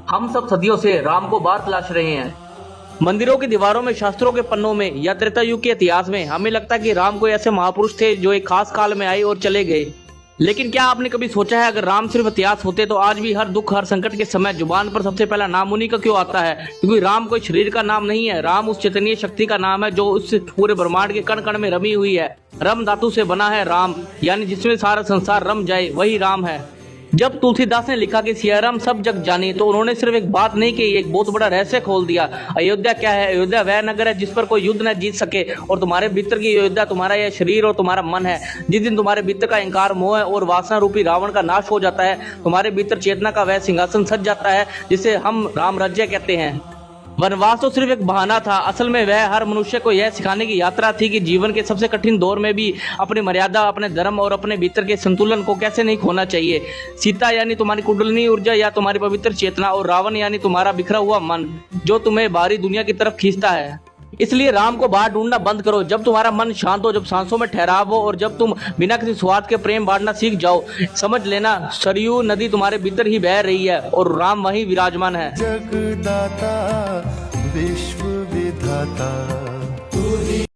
हम सब सदियों से राम को बार तलाश रहे हैं। मंदिरों की दीवारों में, शास्त्रों के पन्नों में या त्रेता युग के इतिहास में हमें लगता है कि राम कोई ऐसे महापुरुष थे जो एक खास काल में आए और चले गए। लेकिन क्या आपने कभी सोचा है, अगर राम सिर्फ इतिहास होते तो आज भी हर दुख, हर संकट के समय जुबान पर सबसे पहला नाम उन्हीं का क्यों आता है? क्योंकि राम कोई शरीर का नाम नहीं है, राम उस चैतन्य शक्ति का नाम है जो उस पूरे ब्रह्मांड के कण कण में रमी हुई है। रम धातु से बना है राम, यानी जिसमें सारा संसार रम जाए वही राम है। जब तुलसीदास ने लिखा कि सिया राम सब जग जाने, तो उन्होंने सिर्फ एक बात नहीं कही, एक बहुत बड़ा रहस्य खोल दिया। अयोध्या क्या है? अयोध्या वह नगर है जिस पर कोई युद्ध न जीत सके, और तुम्हारे भीतर की अयोध्या तुम्हारा यह शरीर और तुम्हारा मन है। जिस दिन तुम्हारे भीतर का अहंकार, मोह और वासना रूपी रावण का नाश हो जाता है, तुम्हारे भीतर चेतना का वह सिंहासन सज जाता है जिसे हम राम राज्य कहते हैं। वनवास तो सिर्फ एक बहाना था, असल में वह हर मनुष्य को यह सिखाने की यात्रा थी कि जीवन के सबसे कठिन दौर में भी अपनी मर्यादा, अपने धर्म और अपने भीतर के संतुलन को कैसे नहीं खोना चाहिए। सीता यानी तुम्हारी कुंडलिनी ऊर्जा या तुम्हारी पवित्र चेतना, और रावण यानी तुम्हारा बिखरा हुआ मन जो तुम्हें बाहरी दुनिया की तरफ खींचता है। इसलिए राम को बाहर ढूंढना बंद करो। जब तुम्हारा मन शांत हो, जब सांसों में ठहराव हो, और जब तुम बिना किसी स्वार्थ के प्रेम बांटना सीख जाओ, समझ लेना सरयू नदी तुम्हारे भीतर ही बह रही है और राम वहीं विराजमान है। जगदाता विश्व विधाता।